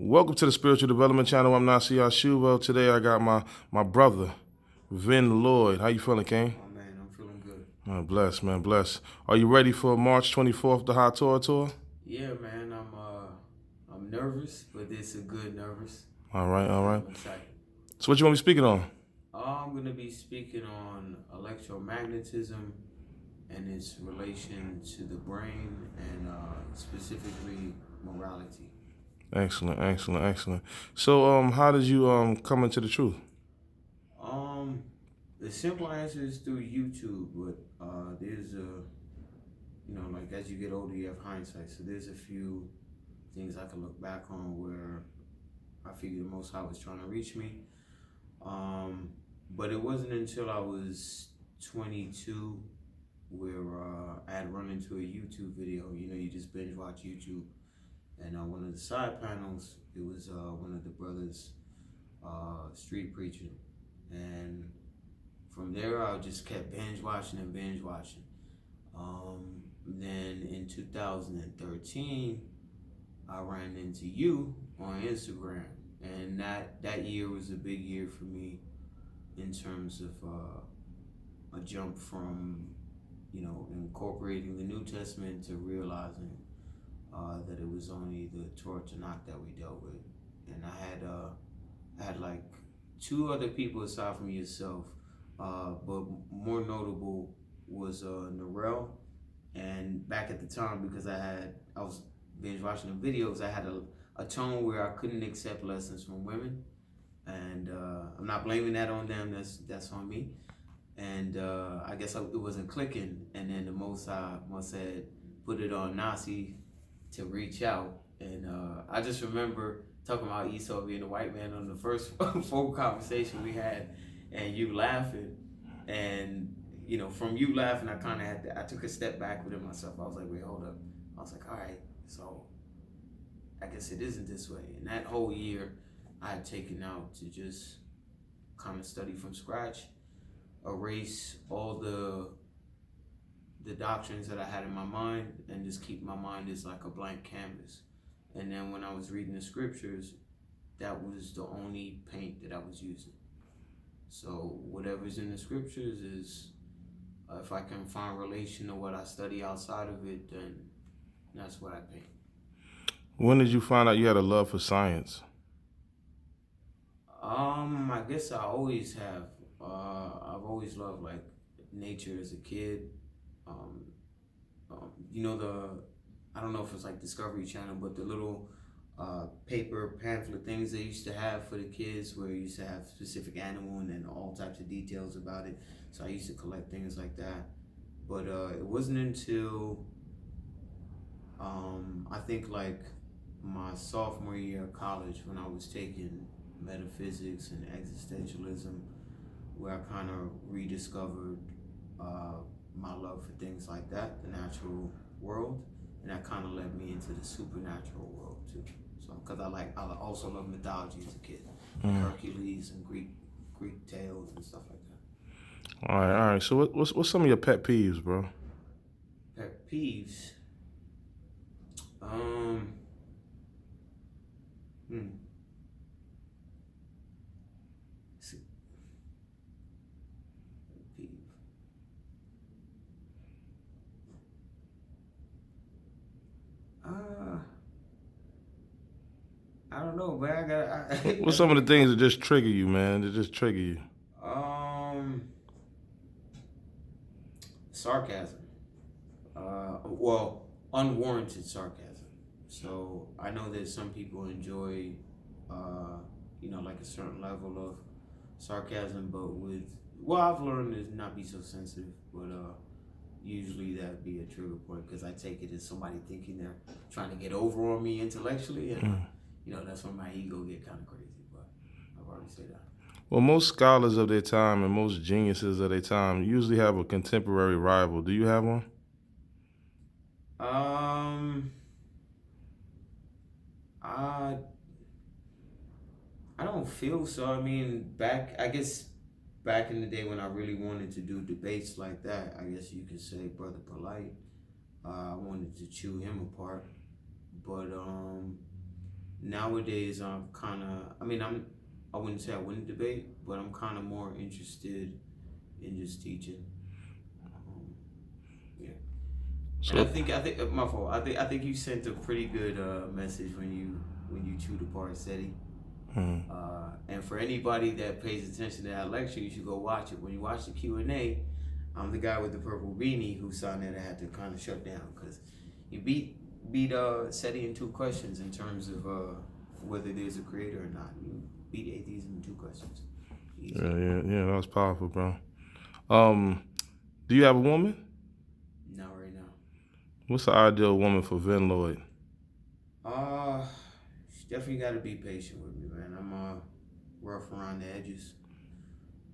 Welcome to the Spiritual Development Channel. I'm Nasi Shuvo. Today I got my brother, Vin Lloyd. How you feeling, King? Oh man, I'm feeling good. Bless, man, bless. Are you ready for March 24th, the Hot Tour? Yeah, man, I'm nervous, but it's a good nervous. All right. I'm excited. So what you want to be speaking on? I'm gonna be speaking on electromagnetism and its relation to the brain and specifically morality. Excellent. So how did you come into the truth? Um, the simple answer is through YouTube, but there's like as you get older, you have hindsight. So there's a few things I can look back on where I figured the Most High was trying to reach me. But it wasn't until I was 22 where I had run into a YouTube video. You know, you just binge watch YouTube. And one of the side panels, it was one of the brothers street preaching. And from there, I just kept binge watching. Then in 2013, I ran into you on Instagram. And that year was a big year for me in terms of a jump from, incorporating the New Testament to realizing that it was only the Torah Tanakh that we dealt with. And I had like two other people aside from yourself, but more notable was Narelle. And back at the time, because I was binge watching the videos, I had a tone where I couldn't accept lessons from women, and I'm not blaming that on them. That's on me. And I guess it wasn't clicking. And then the Most High must have put it on Nasi to reach out. And I just remember talking about Esau being a white man on the first phone conversation we had, and you laughing, and from you laughing, I took a step back within myself. I was like, wait, hold up. I was like, all right, so I guess it isn't this way. And that whole year, I had taken out to just kind of study from scratch, erase all the doctrines that I had in my mind, and just keep my mind as like a blank canvas. And then when I was reading the scriptures, that was the only paint that I was using. So whatever's in the scriptures is, if I can find relation to what I study outside of it, then that's what I paint. When did you find out you had a love for science? I guess I always have. I've always loved like nature as a kid. I don't know if it's like Discovery Channel, but the little paper pamphlet things they used to have for the kids, where you used to have specific animal and then all types of details about it. So I used to collect things like that. But it wasn't until I think like my sophomore year of college, when I was taking metaphysics and existentialism, where I kind of rediscovered my love for things like that, the natural world, and that kind of led me into the supernatural world too. So, because I also love mythology as a kid, Hercules and Greek tales and stuff like that. All right. So what's some of your pet peeves, bro? Pet peeves. Peeve. I don't know, but What's some of the things that just trigger you, man? That just trigger you? Sarcasm. Well, unwarranted sarcasm. So I know that some people enjoy, like a certain level of sarcasm, but I've learned to not be so sensitive, but usually that'd be a trigger point, because I take it as somebody thinking they're trying to get over on me intellectually, and that's when my ego get kind of crazy. But I've already said that. Well, most scholars of their time and most geniuses of their time usually have a contemporary rival. Do you have one? I don't feel so. I mean, I guess back in the day when I really wanted to do debates like that, I guess you could say Brother Polite. I wanted to chew him apart, but Nowadays, I'm kind of. I wouldn't say I wouldn't debate, but I'm kind of more interested in just teaching. Yeah. And So, I think my fault. I think you sent a pretty good message when you chewed apart SETI. mm, And for anybody that pays attention to that lecture, you should go watch it. When you watch the Q&A, I'm the guy with the purple beanie who saw that I had to kind of shut down because you beat SETI in 2 questions in terms of whether there's a creator or not. You beat atheism in 2 questions. Easy. yeah, that was powerful, bro. Do you have a woman? Not right now. What's the ideal woman for Vin Lloyd? She definitely got to be patient with me, man. I'm rough around the edges,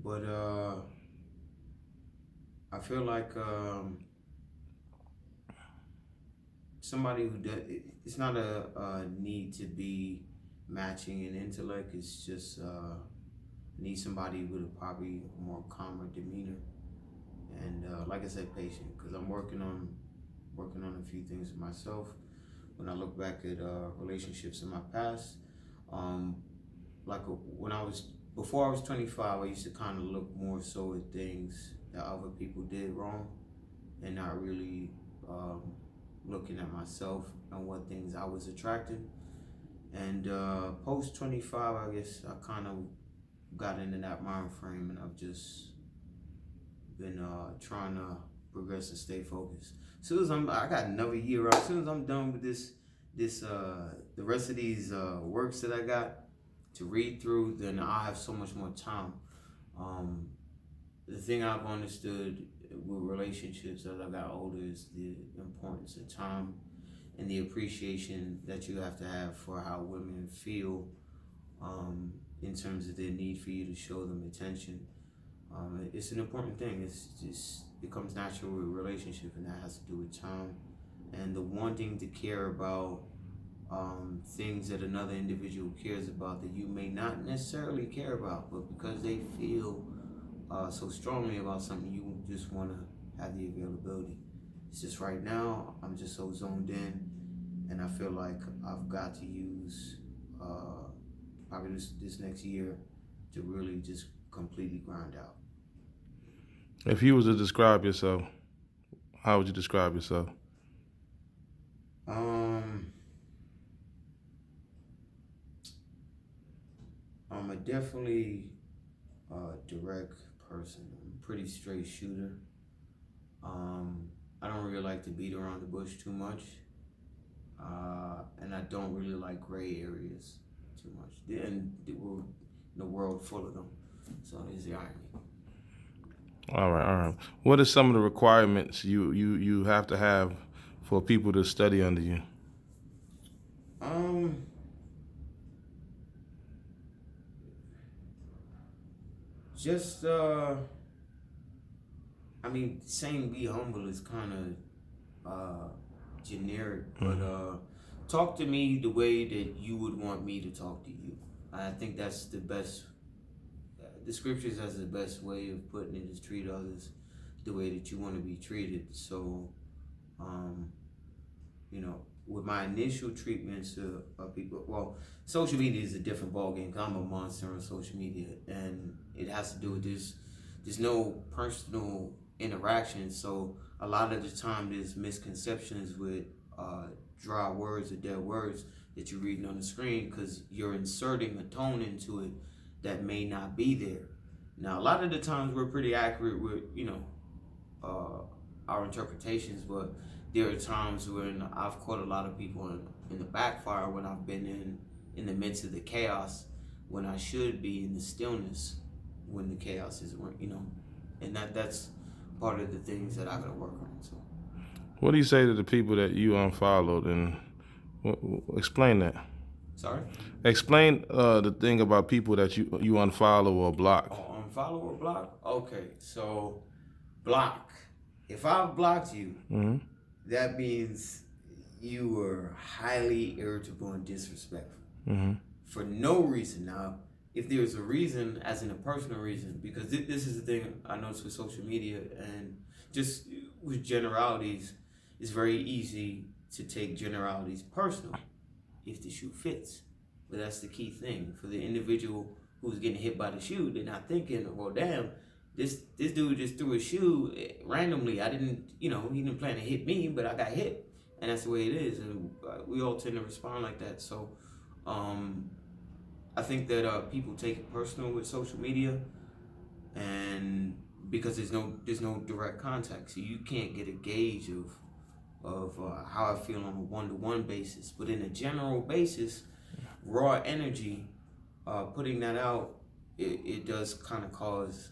but I feel like somebody who does. It's not a need to be matching in intellect. It's just need somebody with a probably more calmer demeanor, and like I said, patient. Because I'm working on a few things for myself. When I look back at relationships in my past, when I was before I was 25, I used to kind of look more so at things that other people did wrong, and not really looking at myself and what things I was attracting. And post 25, I guess I kind of got into that mind frame, and I've just been trying to progress and stay focused. As soon as I got another year out. As soon as I'm done with the rest of these works that I got to read through, then I'll have so much more time. The thing I've understood with relationships as I got older is the importance of time and the appreciation that you have to have for how women feel in terms of their need for you to show them attention. It's an important thing. It comes natural with a relationship, and that has to do with time and the wanting to care about things that another individual cares about that you may not necessarily care about, but because they feel so strongly about something, you just want to have the availability. It's just right now, I'm just so zoned in, and I feel like I've got to use probably this next year to really just completely grind out. If you was to describe yourself, how would you describe yourself? I'm a definitely direct person. I'm a pretty straight shooter. I don't really like to beat around the bush too much, and I don't really like gray areas too much. And we're in a world full of them, so there's the irony. All right. What are some of the requirements you have to have for people to study under you? Just saying be humble is kind of generic, but talk to me the way that you would want me to talk to you. I think that's the best. The scriptures has the best way of putting it is treat others the way that you want to be treated. So, with my initial treatments of people, well, social media is a different ballgame because I'm a monster on social media, and it has to do with this. There's no personal interaction, so a lot of the time there's misconceptions with dry words or dead words that you're reading on the screen because you're inserting a tone into it that may not be there. Now, a lot of the times we're pretty accurate with, our interpretations, but there are times when I've caught a lot of people in the backfire when I've been in the midst of the chaos when I should be in the stillness when the chaos is, and that's part of the things that I gotta work on. So, What do you say to the people that you unfollowed, and explain that? sorry? Explain the thing about people that you unfollow or block. Oh, unfollow or block? Okay, so block. If I've blocked you, that means you were highly irritable and disrespectful for no reason. Now, if there's a reason, as in a personal reason, because this is the thing I noticed with social media and just with generalities, it's very easy to take generalities personal if the shoe fits. But that's the key thing. For the individual who's getting hit by the shoe, they're not thinking, well, damn, this dude just threw a shoe randomly. I didn't, he didn't plan to hit me, but I got hit. And that's the way it is. And we all tend to respond like that. So I think that people take it personal with social media, and because there's no direct contact, so you can't get a gauge of how I feel on a one-to-one basis. But in a general basis, raw energy, putting that out, it does kind of cause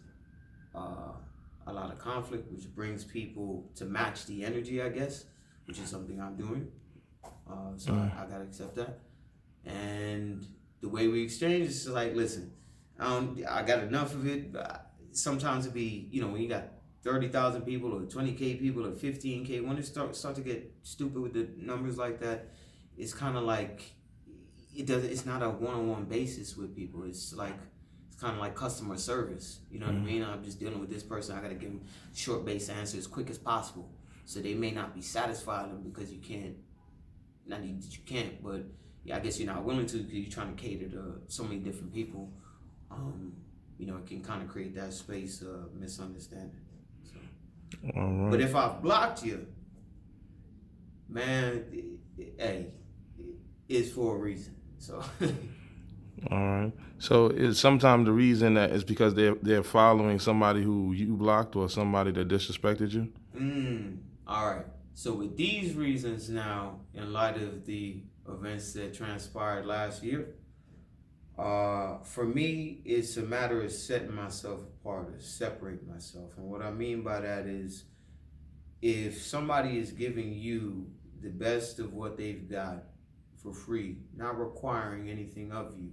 a lot of conflict, which brings people to match the energy, I guess, which is something I'm doing. So I gotta accept that. And the way we exchange is like, listen, I got enough of it. Sometimes it be, when you got 30,000 people or 20K people or 15K, when it start to get stupid with the numbers like that, it's kind of like it's not a one-on-one basis with people. It's kind of like customer service. You know what I mean? I'm just dealing with this person. I got to give them short-based answers as quick as possible. So they may not be satisfied because you can't. Not that you can't, but yeah, I guess you're not willing to because you're trying to cater to so many different people. It can kind of create that space of misunderstanding. So. All right. But if I've blocked you, man, it's for a reason. So. All right. So is sometimes the reason that is because they're following somebody who you blocked or somebody that disrespected you? All right. So with these reasons now, in light of the events that transpired last year, for me, it's a matter of setting myself apart, or separating myself. And what I mean by that is, if somebody is giving you the best of what they've got for free, not requiring anything of you,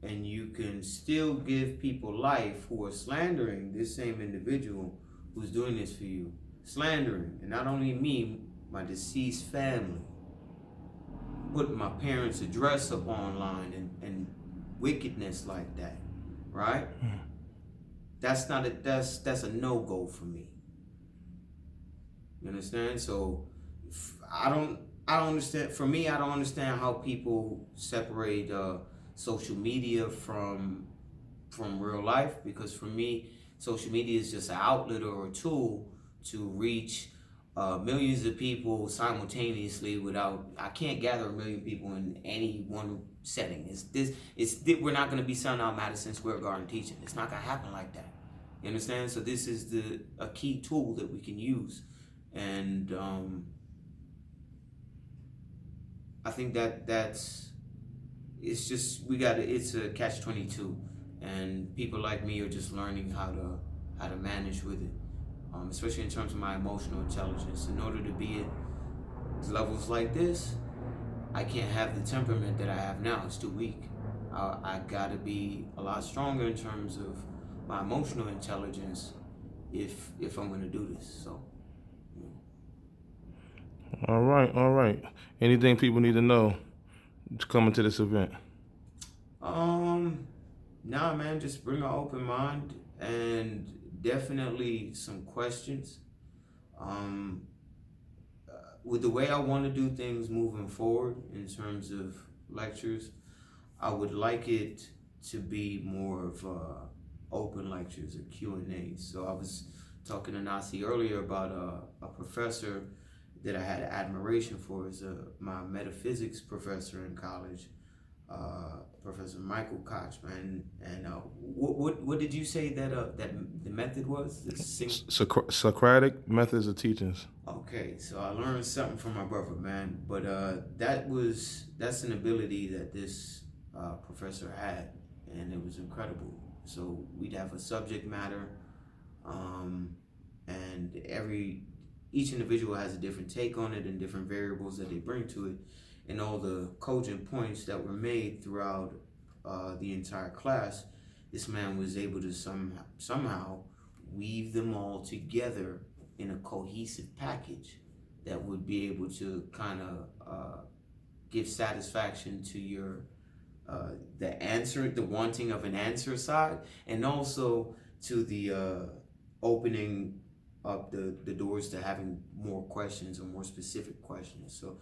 and you can still give people life who are slandering this same individual who's doing this for you, slandering, and not only me, my deceased family, putting my parents' address up online and wickedness like that, right? That's a no-go for me. You understand? So I don't understand. For me, I don't understand how people separate social media from real life, because for me, social media is just an outlet or a tool to reach millions of people simultaneously I can't gather a million people in any one setting. We're not going to be selling out Madison Square Garden teaching. It's not going to happen like that. You understand? So this is a key tool that we can use. And I think it's a catch-22, and people like me are just learning how to manage with it, especially in terms of my emotional intelligence. In order to be at levels like this, I can't have the temperament that I have now. It's too weak. I gotta be a lot stronger in terms of my emotional intelligence if I'm gonna do this. So. All right. Anything people need to know to come into this event? Nah, man, just bring an open mind and definitely some questions. With the way I want to do things moving forward in terms of lectures, I would like it to be more of open lectures or Q&A. So I was talking to Nasi earlier about a professor that I had admiration for, is my metaphysics professor in college, Professor Michael Koch, man. And what did you say that the method was? Socratic methods of teachings. Okay, so I learned something from my brother, man. But that's an ability that this professor had, and it was incredible. So we'd have a subject matter, and each individual has a different take on it and different variables that they bring to it, and all the cogent points that were made throughout the entire class. This man was able to somehow weave them all together in a cohesive package that would be able to kind of give satisfaction to your the wanting of an answer side, and also to the opening up the doors to having more questions or more specific questions. So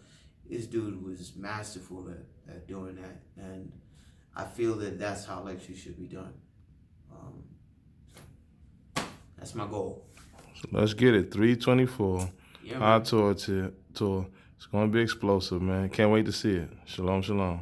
this dude was masterful at doing that, and I feel that that's how lectures should be done. That's my goal. So let's get it. 324. Yeah, High man. tour. It's going to be explosive, man. Can't wait to see it. Shalom, shalom.